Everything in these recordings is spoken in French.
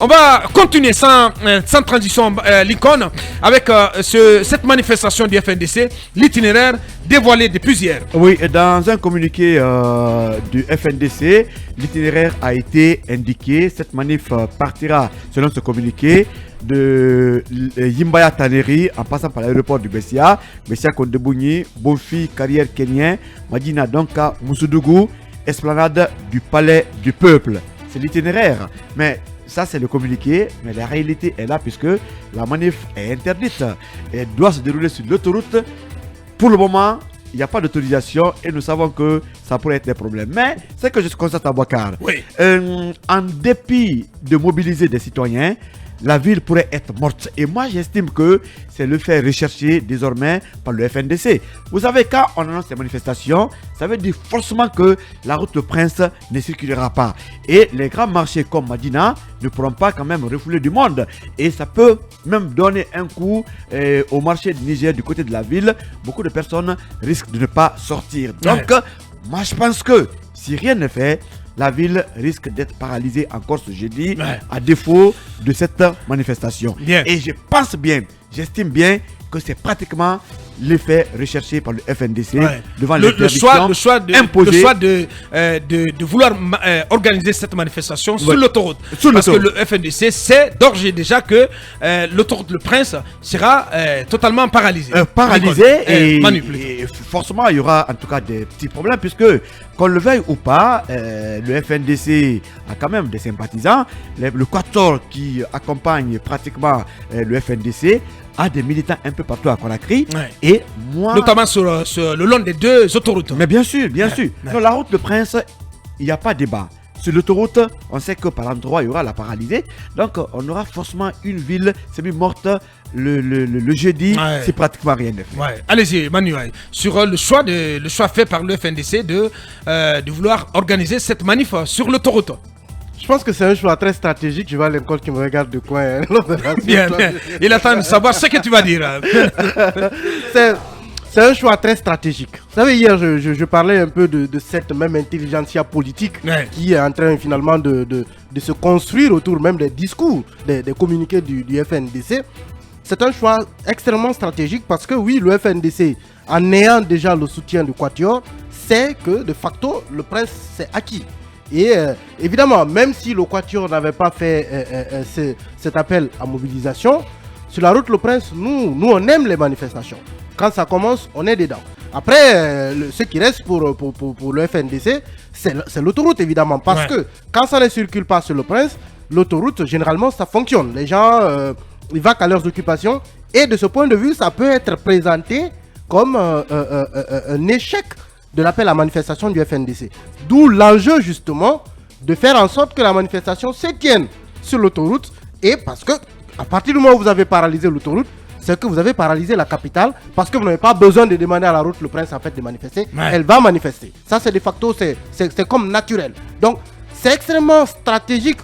On va continuer sans transition, Lincoln, avec cette manifestation du FNDC, l'itinéraire dévoilé depuis hier. Oui, dans un communiqué du FNDC, l'itinéraire a été indiqué. Cette manif partira, selon ce communiqué, de Yimbaya Taneri en passant par l'aéroport du Bessia, Bessia Kondebougni, Bonfi, Carrière Kenyan, Madina Donka, Moussoudougu, esplanade du Palais du Peuple. C'est l'itinéraire. Mais ça, c'est le communiqué, mais la réalité est là puisque la manif est interdite. Elle doit se dérouler sur l'autoroute. Pour le moment, il n'y a pas d'autorisation et nous savons que ça pourrait être des problèmes. Mais c'est que je constate à Bouakar. Oui. En dépit de mobiliser des citoyens, la ville pourrait être morte. Et moi, j'estime que c'est le fait recherché désormais par le FNDC. Vous savez, quand on annonce ces manifestations, ça veut dire forcément que la route de Prince ne circulera pas. Et les grands marchés comme Madina ne pourront pas quand même refouler du monde. Et ça peut même donner un coup au marché du Niger du côté de la ville. Beaucoup de personnes risquent de ne pas sortir. Donc, moi, je pense que si rien n'est fait, la ville risque d'être paralysée encore ce jeudi, à défaut de cette manifestation. Bien. Et je pense bien, j'estime bien que c'est pratiquement l'effet recherché par le FNDC devant l'interdiction le choix de vouloir organiser cette manifestation sur l'autoroute. Parce que le FNDC sait d'ores et déjà que l'autoroute Le Prince sera totalement paralysée. Et forcément, il y aura en tout cas des petits problèmes puisque, qu'on le veuille ou pas, le FNDC a quand même des sympathisants. Le Quator qui accompagne pratiquement le FNDC a des militants un peu partout à Conakry. Et moi, notamment sur le long des deux autoroutes. Mais bien sûr, bien sûr. Dans la route de Prince, il n'y a pas de débat. Sur l'autoroute, on sait que par endroit, il y aura la paralysée. Donc, on aura forcément une ville semi-morte le jeudi, c'est pratiquement rien de fait. Allez-y, Manuel, sur le choix fait par le FNDC de vouloir organiser cette manif sur l'autoroute. Je pense que c'est un choix très stratégique. Je vois l'école qui me regarde de coin. Bien. Il attend de savoir ce que tu vas dire. C'est un choix très stratégique. Vous savez, hier, je parlais un peu de cette même intelligentsia politique qui est en train finalement de se construire autour même des discours, des communiqués du FNDC. C'est un choix extrêmement stratégique parce que oui, le FNDC, en ayant déjà le soutien du Quatuor, sait que de facto, le prince s'est acquis. Et évidemment, même si le Quatuor n'avait pas fait cet appel à mobilisation, sur la route Le Prince, nous on aime les manifestations. Quand ça commence, on est dedans. Après, ce qui reste pour le FNDC, c'est l'autoroute évidemment. Parce que quand ça ne circule pas sur Le Prince, l'autoroute, généralement, ça fonctionne. Les gens, ils vont à leurs occupations. Et de ce point de vue, ça peut être présenté comme un échec de l'appel à manifestation du FNDC. D'où l'enjeu justement de faire en sorte que la manifestation se tienne sur l'autoroute. Et parce que à partir du moment où vous avez paralysé l'autoroute, c'est que vous avez paralysé la capitale parce que vous n'avez pas besoin de demander à la route Le Prince en fait de manifester. Elle va manifester. Ça c'est de facto, c'est comme naturel. Donc c'est extrêmement stratégique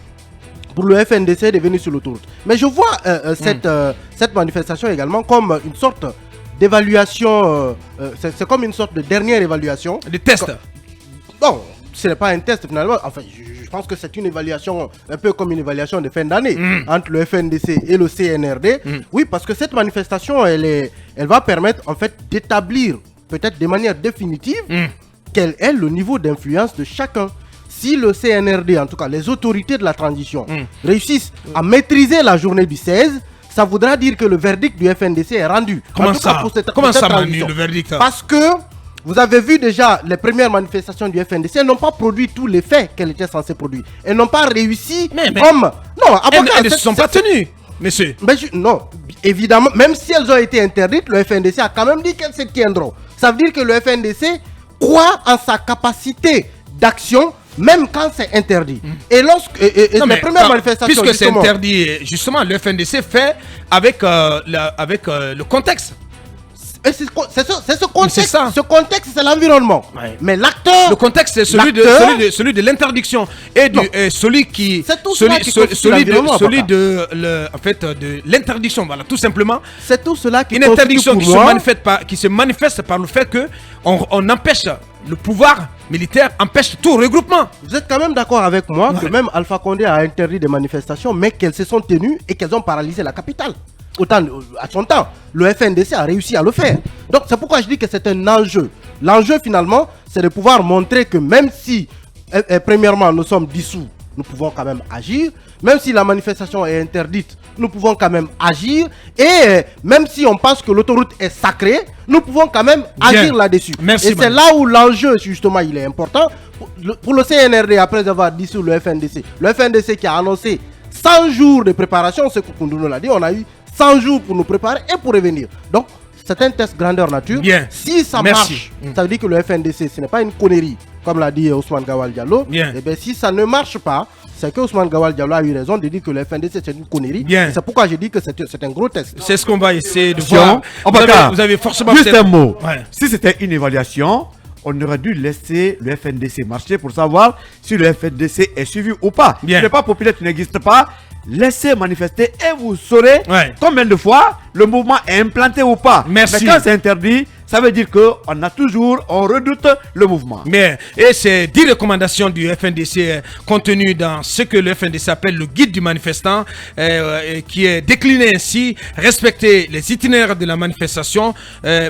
pour le FNDC de venir sur l'autoroute. Mais je vois cette manifestation également comme une sorte d'évaluation, c'est comme une sorte de dernière évaluation. De test. Non, ce n'est pas un test finalement. Enfin, je pense que c'est une évaluation, un peu comme une évaluation de fin d'année entre le FNDC et le CNRD. Oui, parce que cette manifestation, elle va permettre en fait d'établir, peut-être de manière définitive, quel est le niveau d'influence de chacun. Si le CNRD, en tout cas les autorités de la transition, réussissent à maîtriser la journée du 16, ça voudra dire que le verdict du FNDC est rendu. Comment ça, Manu, le verdict? Parce que vous avez vu déjà les premières manifestations du FNDC, elles n'ont pas produit tous les faits qu'elles étaient censées produire. Elles n'ont pas réussi comme... Non, elles ne se sont pas tenues, monsieur. Non, évidemment, même si elles ont été interdites, le FNDC a quand même dit qu'elles se tiendront. Ça veut dire que le FNDC croit en sa capacité d'action même quand c'est interdit. Et lorsque les premières manifestations, puisque c'est interdit, justement, le FNDC fait avec le contexte. C'est ce contexte. Ça. Ce contexte, c'est l'environnement. Mais l'acteur. Le contexte, c'est celui de l'interdiction et celui qui. C'est tout cela qui de l'interdiction. Voilà, tout simplement. C'est tout cela qui. Une interdiction qui se manifeste par le fait que on empêche le pouvoir militaire empêche tout regroupement. Vous êtes quand même d'accord avec moi que même Alpha Condé a interdit des manifestations, mais qu'elles se sont tenues et qu'elles ont paralysé la capitale. Autant à son temps, le FNDC a réussi à le faire. Donc c'est pourquoi je dis que c'est un enjeu. L'enjeu finalement, c'est de pouvoir montrer que même si, premièrement, nous sommes dissous, nous pouvons quand même agir. Même si la manifestation est interdite, nous pouvons quand même agir. Et même si on pense que l'autoroute est sacrée, nous pouvons quand même agir là-dessus. Et c'est là où l'enjeu, justement, il est important. Pour le CNRD, après avoir dissous le FNDC qui a annoncé 100 jours de préparation, ce que Koundouno l'a dit, on a eu 100 jours pour nous préparer et pour revenir. Donc, c'est un test grandeur nature. Si ça marche, ça veut dire que le FNDC, ce n'est pas une connerie, comme l'a dit Ousmane Gawal Diallo. Et bien, si ça ne marche pas, c'est que Ousmane Gawal Diallo a eu raison de dire que le FNDC c'est une connerie. C'est pourquoi j'ai dit que c'est un gros test. C'est ce qu'on va essayer de voir. Vous avez forcément... Juste un mot. Si c'était une évaluation, on aurait dû laisser le FNDC marcher pour savoir si le FNDC est suivi ou pas. Ce n'est pas populaire, tu n'existes pas. Laissez manifester et vous saurez combien de fois le mouvement est implanté ou pas. Mais quand c'est interdit, ça veut dire on redoute le mouvement. Et ces 10 recommandations du FNDC contenues dans ce que le FNDC appelle le guide du manifestant, qui est décliné ainsi: respecter les itinéraires de la manifestation,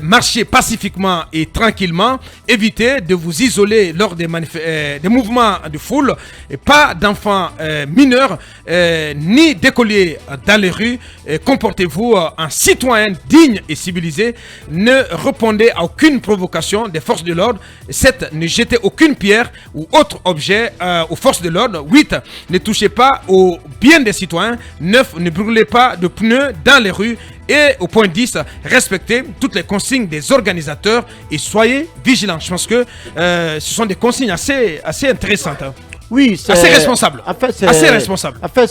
marcher pacifiquement et tranquillement, éviter de vous isoler lors des mouvements de foule, et pas d'enfants mineurs, ni d'écoliers dans les rues. Comportez-vous en citoyen digne et civilisé. Ne répondez à aucune provocation des forces de l'ordre. 7. Ne jetez aucune pierre ou autre objet aux forces de l'ordre. 8. Ne touchez pas au bien des citoyens. 9. Ne brûlez pas de pneus dans les rues. Et au point 10, respectez toutes les consignes des organisateurs et soyez vigilants. Je pense que ce sont des consignes assez intéressantes. Oui, c'est assez responsable. Assez responsable. En fait,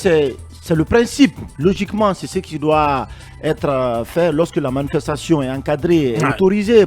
c'est le principe. Logiquement, c'est ce qui doit être fait lorsque la manifestation est encadrée, est autorisée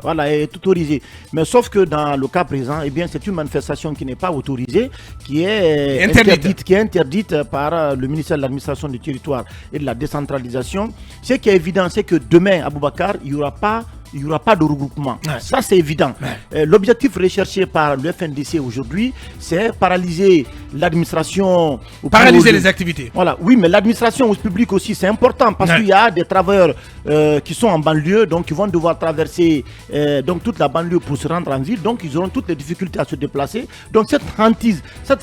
voilà, est autorisée. Mais sauf que dans le cas présent, eh bien, c'est une manifestation qui n'est pas autorisée, qui est interdite par le ministère de l'administration du territoire et de la décentralisation. Ce qui est évident, c'est que demain, à Boubacar, il n'y aura pas de regroupement. Ça, c'est évident. L'objectif recherché par le FNDC aujourd'hui, c'est paralyser l'administration. Paralyser les activités. Voilà. Oui, mais l'administration au public aussi, c'est important parce qu'il y a des travailleurs qui sont en banlieue, donc ils vont devoir traverser donc toute la banlieue pour se rendre en ville. Donc, ils auront toutes les difficultés à se déplacer. Donc, cette hantise, cette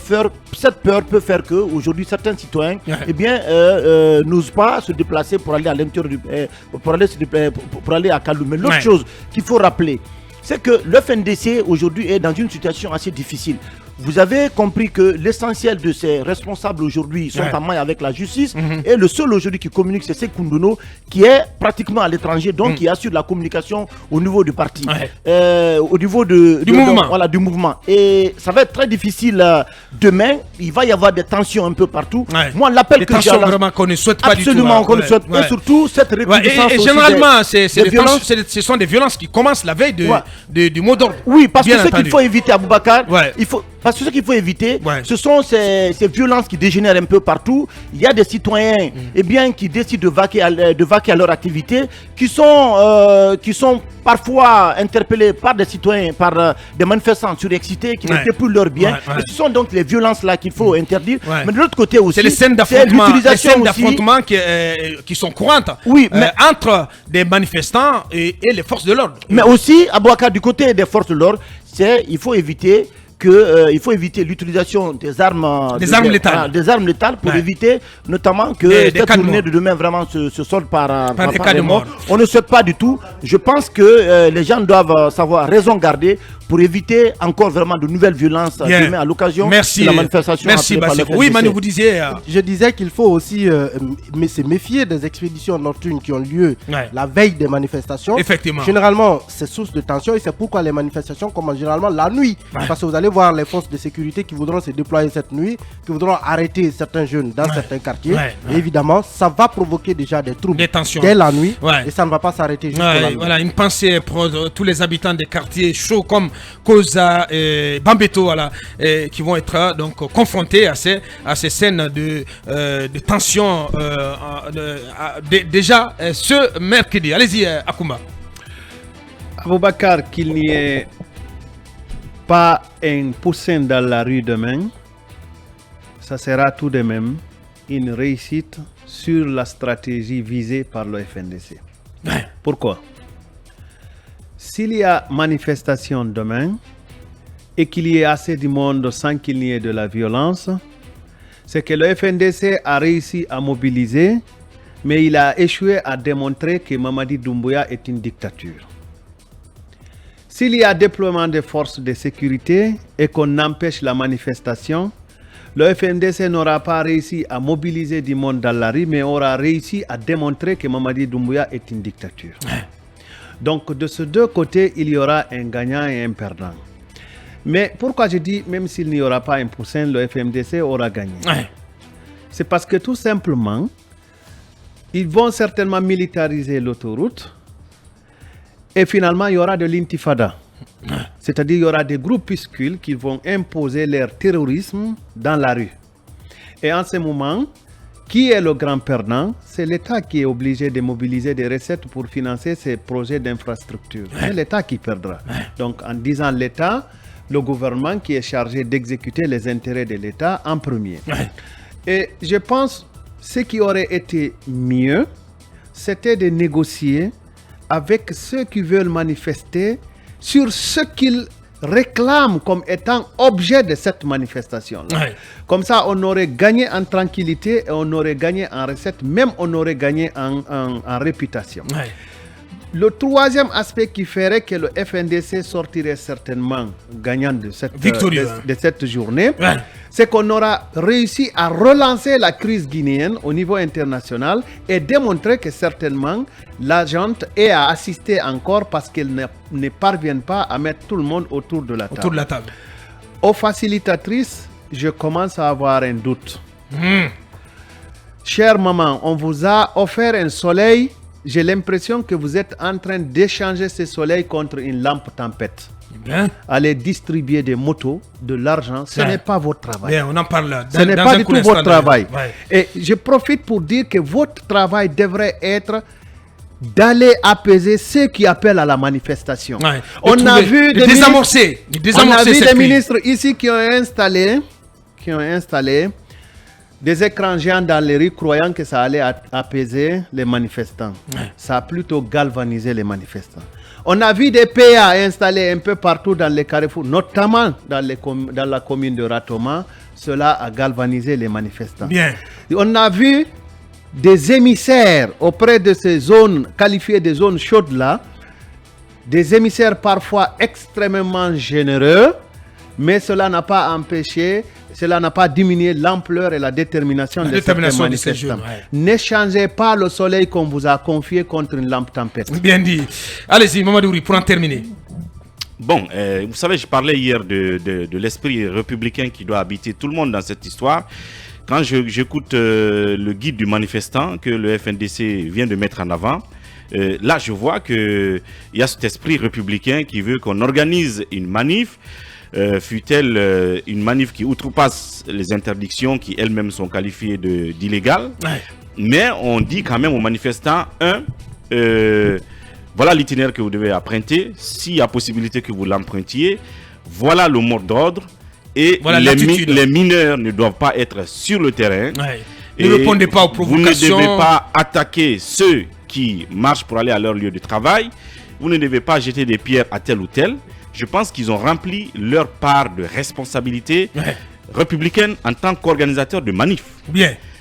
peur peut faire que aujourd'hui certains citoyens n'osent pas se déplacer pour aller à l'intérieur pour aller à Kalou. Mais l'autre chose qu'il faut rappeler, c'est que le FNDC aujourd'hui est dans une situation assez difficile. Vous avez compris que l'essentiel de ces responsables aujourd'hui sont en main avec la justice et le seul aujourd'hui qui communique, c'est Sékou Koundouno qui est pratiquement à l'étranger, donc qui assure la communication au niveau du parti, au niveau du mouvement. Voilà, du mouvement. Et ça va être très difficile demain. Il va y avoir des tensions un peu partout. Moi, l'appel que j'ai vraiment qu'on ne souhaite pas du tout. Absolument, qu'on ne souhaite pas. Et surtout cette recrudescence. Et généralement, ce sont des violences qui commencent la veille du mot d'ordre. Oui, parce que ce qu'il faut éviter à Boubacar, parce que ce qu'il faut éviter, ce sont ces violences qui dégénèrent un peu partout. Il y a des citoyens qui décident de vaquer à leur activité, qui sont parfois interpellés par des citoyens, par des manifestants surexcités qui n'étaient plus leur bien. Et ce sont donc les violences-là qu'il faut interdire. Mais de l'autre côté aussi, c'est les scènes d'affrontement qui sont courantes entre des manifestants et les forces de l'ordre. Mais aussi, à Boubacar, du côté des forces de l'ordre, il faut éviter l'utilisation des armes létales pour éviter notamment que cette journée de demain vraiment se solde par des morts. On ne souhaite pas du tout. Je pense que les gens doivent savoir raison garder pour éviter encore vraiment de nouvelles violences demain à l'occasion de la manifestation. Merci Bassirou. Oui, Manu, vous disiez... Je disais qu'il faut aussi se méfier des expéditions nocturnes qui ont lieu la veille des manifestations. Effectivement. Généralement, c'est source de tension et c'est pourquoi les manifestations commencent généralement la nuit. Parce que vous allez voir les forces de sécurité qui voudront se déployer cette nuit, qui voudront arrêter certains jeunes dans certains quartiers. Et évidemment, ça va provoquer déjà des troubles dès la nuit et ça ne va pas s'arrêter jusqu'à la nuit. Voilà, une pensée pour tous les habitants des quartiers chauds comme Koza et Bambeto, qui vont être donc confrontés à ces scènes de tension déjà ce mercredi. Allez-y, Akoumba. Aboubacar, qu'il n'y ait pas un poussin dans la rue demain, ça sera tout de même une réussite sur la stratégie visée par le FNDC. Pourquoi? S'il y a manifestation demain et qu'il y ait assez de monde sans qu'il n'y ait de la violence, c'est que le FNDC a réussi à mobiliser, mais il a échoué à démontrer que Mamadi Doumbouya est une dictature. S'il y a déploiement des forces de sécurité et qu'on empêche la manifestation, le FNDC n'aura pas réussi à mobiliser du monde dans la rue, mais aura réussi à démontrer que Mamadi Doumbouya est une dictature. Donc de ces deux côtés, il y aura un gagnant et un perdant. Mais pourquoi je dis, même s'il n'y aura pas 1%, le FNDC aura gagné? C'est parce que tout simplement, ils vont certainement militariser l'autoroute et finalement, il y aura de l'intifada. C'est-à-dire, il y aura des groupuscules qui vont imposer leur terrorisme dans la rue. Et en ce moment, qui est le grand perdant? C'est l'État qui est obligé de mobiliser des recettes pour financer ces projets d'infrastructure. C'est l'État qui perdra. Donc, en disant l'État, le gouvernement qui est chargé d'exécuter les intérêts de l'État en premier. Et je pense ce qui aurait été mieux, c'était de négocier avec ceux qui veulent manifester sur ce qu'ils réclament comme étant objet de cette manifestation. Comme ça, on aurait gagné en tranquillité et on aurait gagné en recettes, même on aurait gagné en réputation. Le troisième aspect qui ferait que le FNDC sortirait certainement gagnant de cette journée, c'est qu'on aura réussi à relancer la crise guinéenne au niveau international et démontrer que certainement la junte est à assister encore parce qu'elle ne parvient pas à mettre tout le monde autour de la table. Aux facilitatrices, je commence à avoir un doute. Chère maman, on vous a offert un soleil. J'ai l'impression que vous êtes en train d'échanger ce soleil contre une lampe tempête. Allez distribuer des motos, de l'argent, ce n'est pas votre travail. On en parle. Ce n'est pas du tout votre travail. Et je profite pour dire que votre travail devrait être d'aller apaiser ceux qui appellent à la manifestation. On a vu des ministres ici qui ont installé des écrans géants dans les rues croyant que ça allait apaiser les manifestants. Ça a plutôt galvanisé les manifestants. On a vu des PA installés un peu partout dans les carrefours, notamment dans la commune de Ratoma. Cela a galvanisé les manifestants. On a vu des émissaires auprès de ces zones qualifiées de zones chaudes là, des émissaires parfois extrêmement généreux, mais cela n'a pas empêché, cela n'a pas diminué l'ampleur et la détermination de ces manifestants. N'échangez pas le soleil qu'on vous a confié contre une lampe tempête. Bien dit. Allez-y, Mamadouri, pour en terminer. Bon, vous savez, je parlais hier de l'esprit républicain qui doit habiter tout le monde dans cette histoire. Quand j'écoute le guide du manifestant que le FNDC vient de mettre en avant, là, je vois qu'il y a cet esprit républicain qui veut qu'on organise une manif, fut-elle une manif qui outrepasse les interdictions qui elles-mêmes sont qualifiées d'illégales. Mais on dit quand même aux manifestants, voilà l'itinéraire que vous devez emprunter, s'il y a possibilité que vous l'empruntiez, voilà le mot d'ordre, et voilà les mineurs ne doivent pas être sur le terrain. Ne répondez pas aux provocations. Vous ne devez pas attaquer ceux qui marchent pour aller à leur lieu de travail, vous ne devez pas jeter des pierres à tel ou tel. Je pense qu'ils ont rempli leur part de responsabilité républicaine en tant qu'organisateurs de manifs.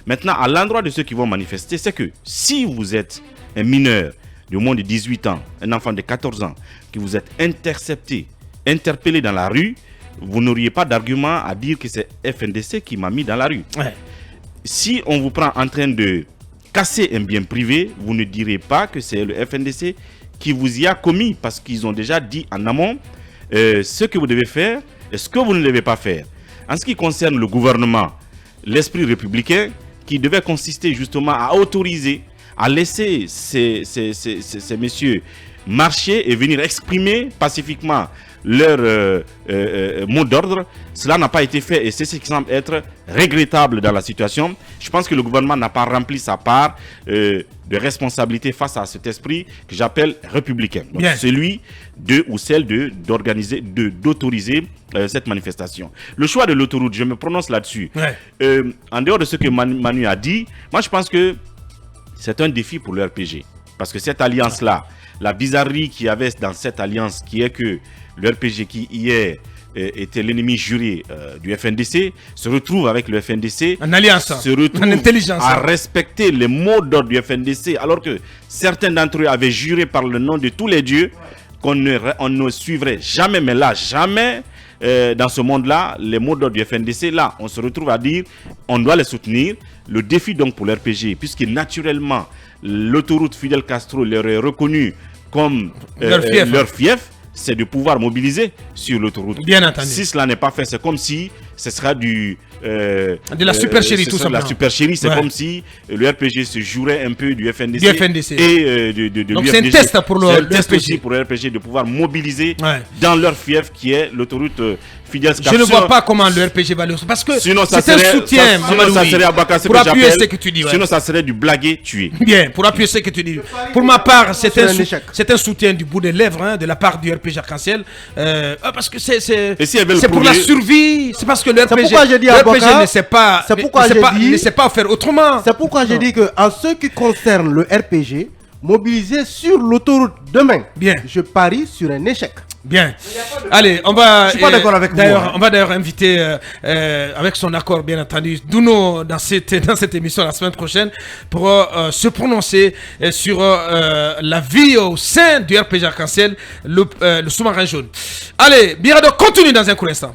Maintenant, à l'endroit de ceux qui vont manifester, c'est que si vous êtes un mineur de moins de 18 ans, un enfant de 14 ans, que vous êtes intercepté, interpellé dans la rue, vous n'auriez pas d'argument à dire que c'est FNDC qui m'a mis dans la rue. Si on vous prend en train de casser un bien privé, vous ne direz pas que c'est le FNDC qui vous y a commis, parce qu'ils ont déjà dit en amont ce que vous devez faire et ce que vous ne devez pas faire. En ce qui concerne le gouvernement, l'esprit républicain qui devait consister justement à autoriser, à laisser ces messieurs marcher et venir exprimer pacifiquement leur mot d'ordre. Cela n'a pas été fait et c'est ce qui semble être regrettable dans la situation. Je pense que le gouvernement n'a pas rempli sa part de responsabilité face à cet esprit que j'appelle républicain. Donc, celui de ou celle d'organiser, d'autoriser cette manifestation. Le choix de l'autoroute, je me prononce là-dessus. En dehors de ce que Manu a dit, moi je pense que c'est un défi pour le RPG. Parce que cette alliance-là, la bizarrerie qu'il y avait dans cette alliance, qui est que le RPG qui hier était l'ennemi juré du FNDC, se retrouve avec le FNDC, en alliance, se retrouve en intelligence, à respecter les mots d'ordre du FNDC, alors que certains d'entre eux avaient juré par le nom de tous les dieux qu'on ne suivrait jamais, mais là, jamais. Dans ce monde-là, les mots d'ordre du FNDC, là, on se retrouve à dire on doit les soutenir. Le défi donc pour l'RPG, puisque naturellement, l'autoroute Fidel Castro leur est reconnue comme leur fief, c'est de pouvoir mobiliser sur l'autoroute. Bien entendu. Si cela n'est pas fait, c'est comme si ce sera de la supercherie, tout simplement. La supercherie, c'est comme si le RPG se jouerait un peu du FNDC. Et donc c'est un test pour le RPG. Aussi pour le RPG de pouvoir mobiliser dans leur fief qui est l'autoroute Fidel Castro. Je ne vois pas comment le RPG va le... Parce que c'est un soutien, sinon ça serait pour appuyer ce que tu dis. Sinon ça serait du blaguer tuer. Bien, pour appuyer ce que tu dis. Pour ma part, c'est un soutien du bout des lèvres de la part du RPG Arc-en-Ciel. Parce que c'est pour la survie. C'est parce que le RPG ne sait pas, ne sait pas faire autrement. C'est pourquoi j'ai dit qu'en ce qui concerne le RPG, mobiliser sur l'autoroute demain, je parie sur un échec. Bien. Allez, on va. Je suis pas d'accord avec vous. On va d'ailleurs inviter, avec son accord, bien entendu, Duno dans cette émission la semaine prochaine pour se prononcer sur la vie au sein du RPG Arc-en-Ciel, le sous-marin jaune. Allez, Birado continue dans un court instant.